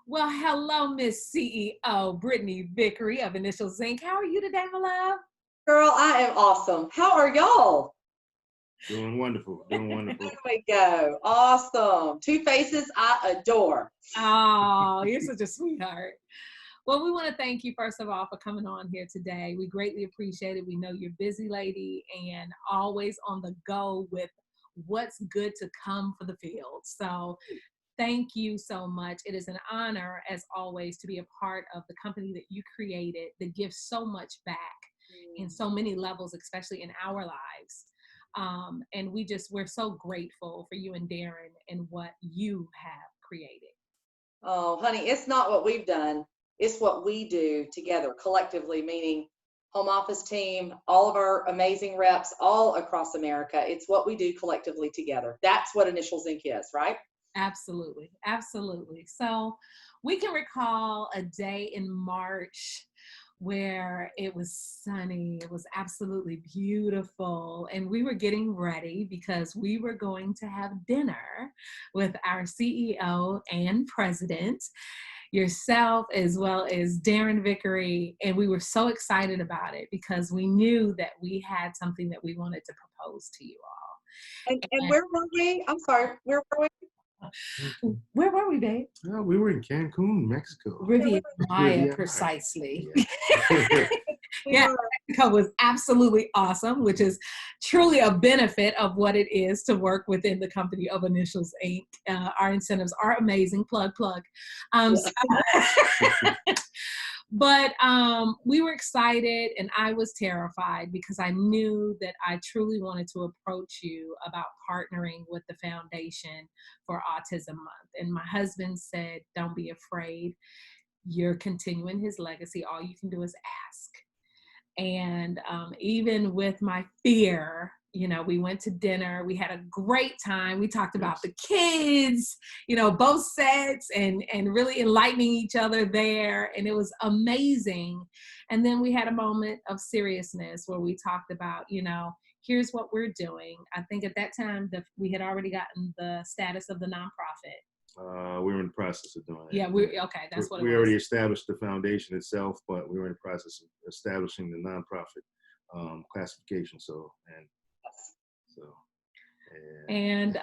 Well, hello, Miss CEO Britney Vickery of Initials Inc. How are you today, my love? Girl, I am awesome. How are y'all? Doing wonderful. Doing wonderful. There we go. Awesome. Two faces I adore. Oh, you're such a sweetheart. Well, we want to thank you, first of all, for coming on here today. We greatly appreciate it. We know you're a busy lady and always on the go with what's good to come for the field. So thank you so much. It is an honor, as always, to be a part of the company that you created that gives so much back in so many levels, especially in our lives. And we're so grateful for you and Darren and what you have created. Oh, honey, it's not what we've done. It's what we do together collectively, meaning home office team, all of our amazing reps all across America. It's what we do collectively together. That's what Initials Inc. is, right? Absolutely. Absolutely. So we can recall a day in March where it was sunny. It was absolutely beautiful. And we were getting ready because we were going to have dinner with our CEO and president, yourself, as well as Darren Vickery. And we were so excited about it because we knew that we had something that we wanted to propose to you all. And where were we? I'm sorry, where were we? Where were we, babe? Oh, we were in Cancun, Mexico. Riviera Maya, Riviera. precisely. Yeah. Yeah, Mexico was absolutely awesome, which is truly a benefit of what it is to work within the company of Initials Inc. Our incentives are amazing. Plug. But we were excited and I was terrified because I knew that I truly wanted to approach you about partnering with the Foundation for Autism Month. And my husband said, don't be afraid. You're continuing his legacy. All you can do is ask. And even with my fear, we went to dinner. We had a great time. We talked about the kids, both sets and really enlightening each other there. And it was amazing. And then we had a moment of seriousness where we talked about, here's what we're doing. I think at that time that we had already gotten the status of the nonprofit. We were in the process of doing it. Yeah, okay. That's what it was. We already established the foundation itself, but we were in the process of establishing the nonprofit classification. And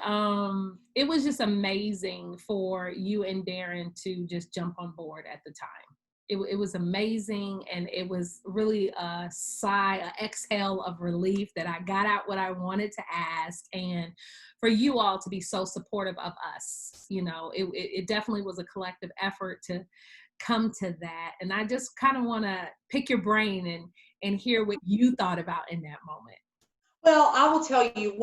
it was just amazing for you and Darren to just jump on board at the time. It was amazing, and it was really a sigh, an exhale of relief that I got out what I wanted to ask, and for you all to be so supportive of us. It definitely was a collective effort to come to that, and I just kind of want to pick your brain and hear what you thought about in that moment. Well, I will tell you,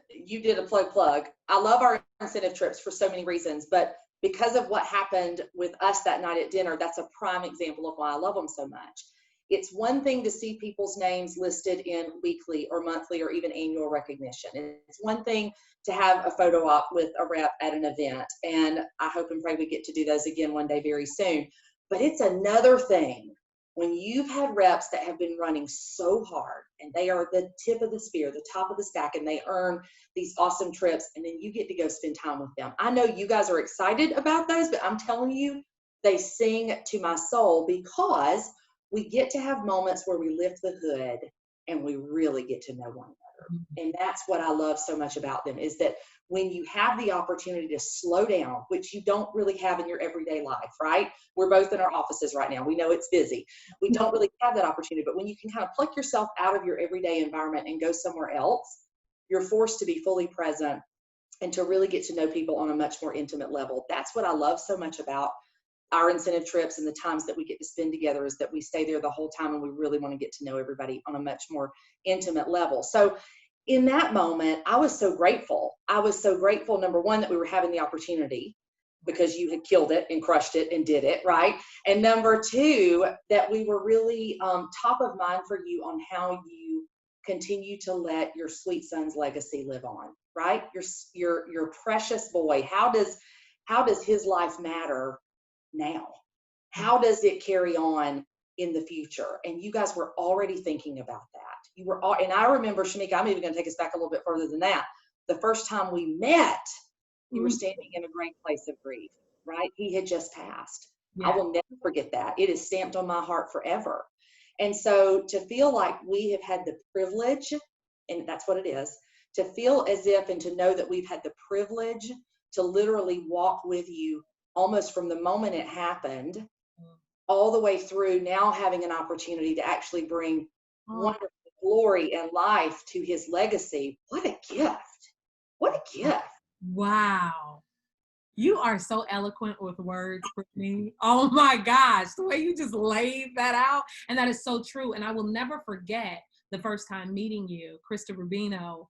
you did a plug. I love our incentive trips for so many reasons, but because of what happened with us that night at dinner, that's a prime example of why I love them so much. It's one thing to see people's names listed in weekly or monthly or even annual recognition. It's one thing to have a photo op with a rep at an event, and I hope and pray we get to do those again one day very soon. But it's another thing when you've had reps that have been running so hard and they are the tip of the spear, the top of the stack, and they earn these awesome trips, and then you get to go spend time with them. I know you guys are excited about those, but I'm telling you, they sing to my soul because we get to have moments where we lift the hood and we really get to know one another. And that's what I love so much about them, is that when you have the opportunity to slow down, which you don't really have in your everyday life, right? We're both in our offices right now. We know it's busy. We don't really have that opportunity, but when you can kind of pluck yourself out of your everyday environment and go somewhere else, you're forced to be fully present and to really get to know people on a much more intimate level. That's what I love so much about our incentive trips and the times that we get to spend together, is that we stay there the whole time and we really want to get to know everybody on a much more intimate level. So in that moment, I was so grateful. I was so grateful, number one, that we were having the opportunity because you had killed it and crushed it and did it, right? And number two, that we were really top of mind for you on how you continue to let your sweet son's legacy live on, right? Your precious boy. How does his life matter now? How does it carry on in the future? And you guys were already thinking about that. And I remember, Shamika, I'm even going to take us back a little bit further than that. The first time we met, you were standing in a great place of grief, right? he had just passed. Yeah. I will never forget that. It is stamped on my heart forever. And so to feel like we have had the privilege, and that's what it is, to feel as if and to know that we've had the privilege to literally walk with you almost from the moment it happened all the way through now having an opportunity to actually bring wonderful glory and life to his legacy. What a gift. What a gift. Wow. You are so eloquent with words, Britney. Oh my gosh, the way you just laid that out. And that is so true. And I will never forget the first time meeting you. Krista Rubino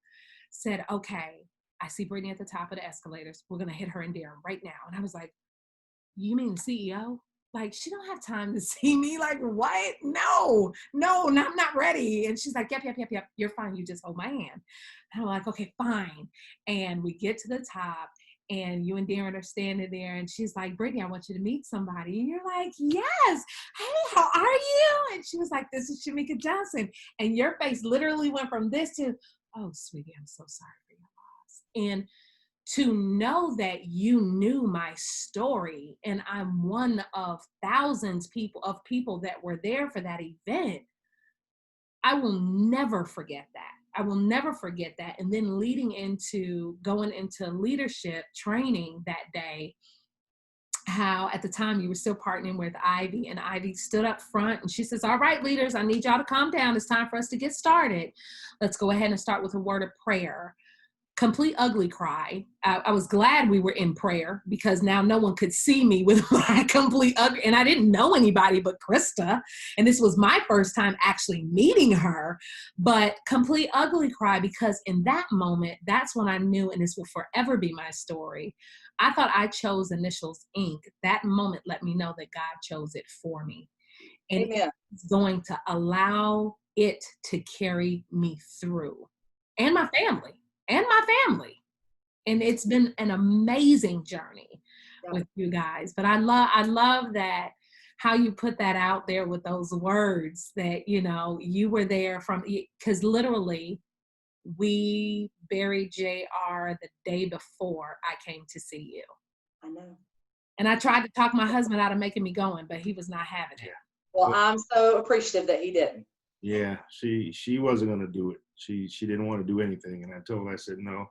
said, okay, I see Britney at the top of the escalators. We're going to hit her in there right now. And I was like, you mean the CEO? Like, she don't have time to see me. Like, what? No, I'm not ready. And she's like, yep. You're fine. You just hold my hand. And I'm like, okay, fine. And we get to the top. And you and Darren are standing there, and she's like, Brittany, I want you to meet somebody. And you're like, yes. Hey, how are you? And she was like, this is Shamika Johnson. And your face literally went from this to, oh, sweetie, I'm so sorry for your loss. And to know that you knew my story, and I'm one of thousands of people that were there for that event, I will never forget that. I will never forget that. And then going into leadership training that day, how at the time you were still partnering with Ivy, and Ivy stood up front and she says, all right, leaders, I need y'all to calm down. It's time for us to get started. Let's go ahead and start with a word of prayer. Complete ugly cry. I was glad we were in prayer because now no one could see me with my complete ugly, and I didn't know anybody but Krista. And this was my first time actually meeting her, but complete ugly cry, because in that moment, that's when I knew, and this will forever be my story. I thought I chose Initials Inc. That moment let me know that God chose it for me. And Amen. it's going to allow it to carry me through, and my family. And it's been an amazing journey with you guys. But I love that, how you put that out there with those words that, you were there because literally we buried JR the day before I came to see you. I know. And I tried to talk my husband out of making me going, but he was not having it. Well, I'm so appreciative that he didn't. Yeah, she wasn't going to do it. She didn't want to do anything. And I told her, I said, no,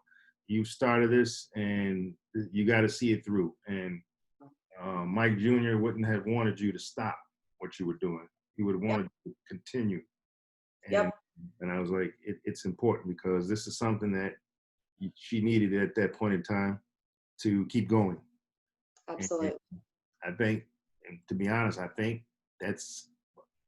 you started this and you got to see it through. And Mike Jr. wouldn't have wanted you to stop what you were doing. He would have wanted you to continue. And I was like, it's important because this is something that she needed at that point in time to keep going. Absolutely. And I think, and to be honest, I think that's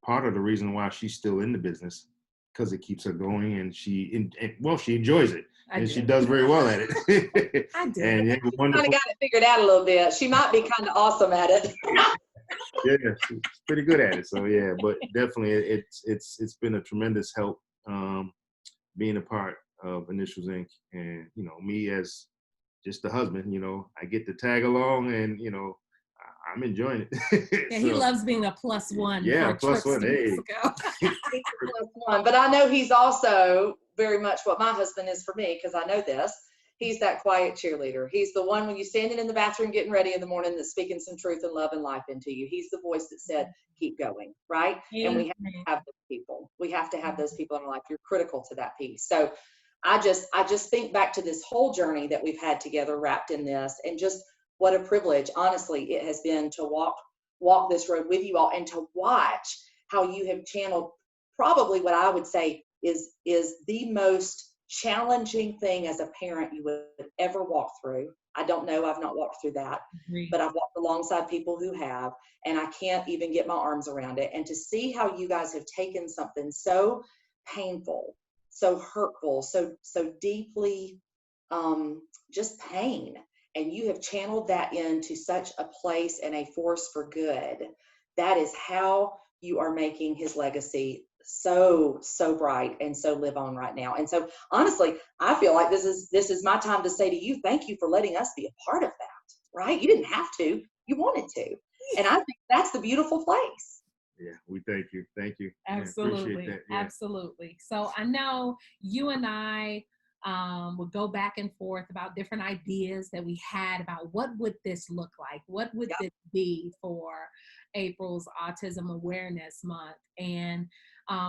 part of the reason why she's still in the business, because it keeps her going, and she enjoys it, and she does very well at it. I do. And She kind of got it figured out a little bit. She might be kind of awesome at it. Yeah, she's pretty good at it. So yeah, but definitely it's been a tremendous help being a part of Initials Inc. And me as just the husband, I get to tag along, and I'm enjoying it. Yeah, he loves being a plus one. Yeah, plus one. Hey. But I know he's also very much what my husband is for me, because I know this. He's that quiet cheerleader. He's the one when you're standing in the bathroom getting ready in the morning that's speaking some truth and love and life into you. He's the voice that said, keep going, right? Amen. And we have to have those people. We have to have those people in our life. You're critical to that piece. So I just think back to this whole journey that we've had together wrapped in this, and just what a privilege, honestly, it has been to walk this road with you all, and to watch how you have channeled probably what I would say is the most challenging thing as a parent you would ever walk through. I don't know, I've not walked through that, but I've walked alongside people who have, and I can't even get my arms around it. And to see how you guys have taken something so painful, so hurtful, so deeply just pain, and you have channeled that into such a place and a force for good. That is how you are making his legacy so bright and so live on right now. And so honestly, I feel like this is my time to say to you, thank you for letting us be a part of that, right? You didn't have to, you wanted to. And I think that's the beautiful place. Yeah, we thank you. Absolutely. Yeah, appreciate that. Yeah. Absolutely. So I know you and I would go back and forth about different ideas that we had about what would this look like? What would this be for April's Autism Awareness Month? And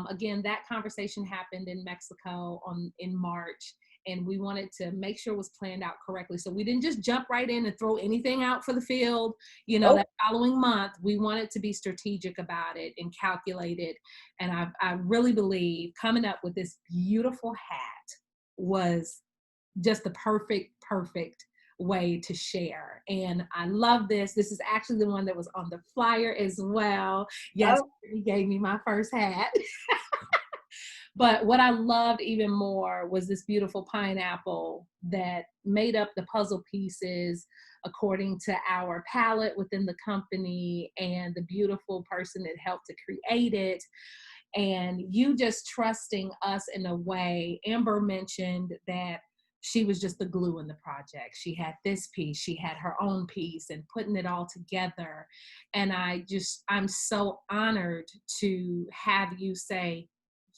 again, that conversation happened in Mexico in March. And we wanted to make sure it was planned out correctly. So we didn't just jump right in and throw anything out for the field, that following month. We wanted to be strategic about it and calculated. And I really believe coming up with this beautiful hat was just the perfect way to share. And I love this. This is actually the one that was on the flyer as well. Yes, he gave me my first hat. But what I loved even more was this beautiful pineapple that made up the puzzle pieces according to our palette within the company and the beautiful person that helped to create it. And you just trusting us in a way. Amber mentioned that she was just the glue in the project. She had this piece, she had her own piece, and putting it all together. And I'm so honored to have you say,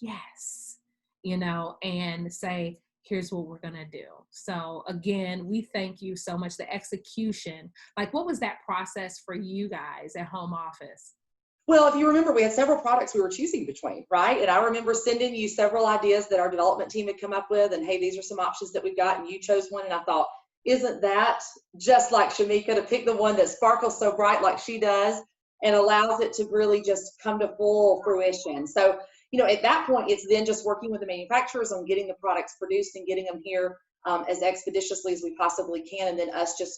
yes, and say, here's what we're going to do. So again, we thank you so much. The execution, like what was that process for you guys at home office? Well, if you remember, we had several products we were choosing between, right? And I remember sending you several ideas that our development team had come up with, and hey, these are some options that we've got, and you chose one. And I thought, isn't that just like Shamika to pick the one that sparkles so bright like she does and allows it to really just come to full fruition? So, at that point, it's then just working with the manufacturers on getting the products produced and getting them here as expeditiously as we possibly can. And then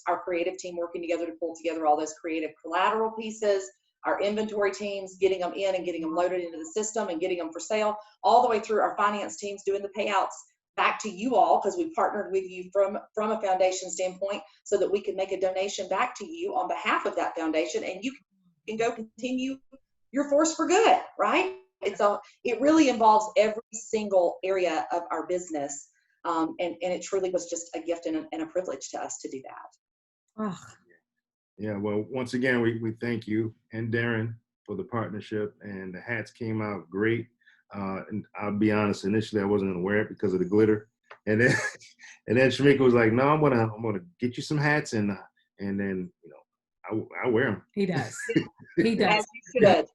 our creative team working together to pull together all those creative collateral pieces, our inventory teams, getting them in and getting them loaded into the system and getting them for sale, all the way through our finance teams doing the payouts back to you all, because we partnered with you from a foundation standpoint so that we could make a donation back to you on behalf of that foundation, and you can go continue your force for good, right? It really involves every single area of our business, and it truly was just a gift and a privilege to us to do that. Oh. Yeah, well, once again, we thank you and Darren for the partnership, and the hats came out great. And I'll be honest, initially I wasn't gonna wear it because of the glitter, and then Shamika was like, "No, I'm gonna get you some hats," and then I wear them. He does. He does. As you should.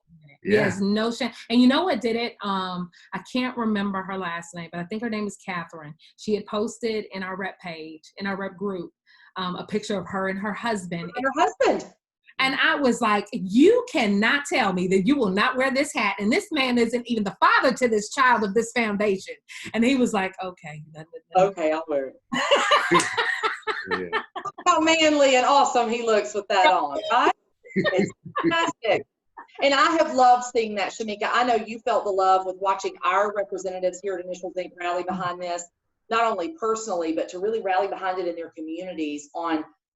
Yeah. Yes, no shame. And you know what did it? I can't remember her last name, but I think her name is Catherine. She had posted in our rep page, in our rep group, a picture of her and her husband. And her husband. And I was like, you cannot tell me that you will not wear this hat. And this man isn't even the father to this child of this foundation. And he was like, okay. Okay, I'll wear it. Yeah. How manly and awesome he looks with that on, right? It's fantastic. And I have loved seeing that, Shamika. I know you felt the love with watching our representatives here at Initial Think rally behind this, not only personally, but to really rally behind it in their communities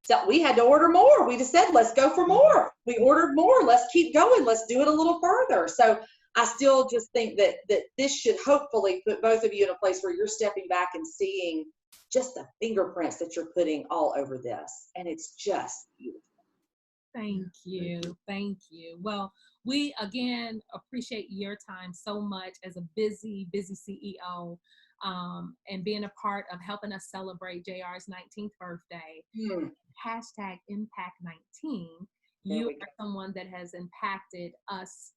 so we had to order more. We just said, let's go for more. We ordered more. Let's keep going. Let's do it a little further. So I still just think that this should hopefully put both of you in a place where you're stepping back and seeing just the fingerprints that you're putting all over this. And it's just beautiful. Thank you. Thank you. Well, we again appreciate your time so much as a busy CEO, and being a part of helping us celebrate JR's 19th birthday. Hashtag Impact 19. You are someone that has impacted us,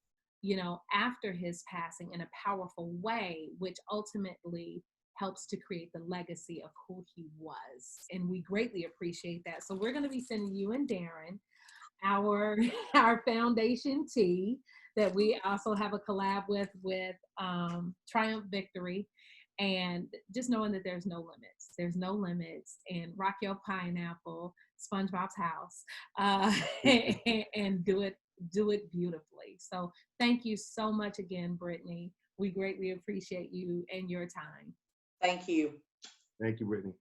after his passing in a powerful way, which ultimately helps to create the legacy of who he was. And we greatly appreciate that. So we're going to be sending you and Darren our foundation tee that we also have a collab with Triumph Vickery, and just knowing that there's no limits, and rock your pineapple, SpongeBob's house, and do it beautifully. So thank you so much again, Britney. We greatly appreciate you and your time. Thank you. Thank you, Britney.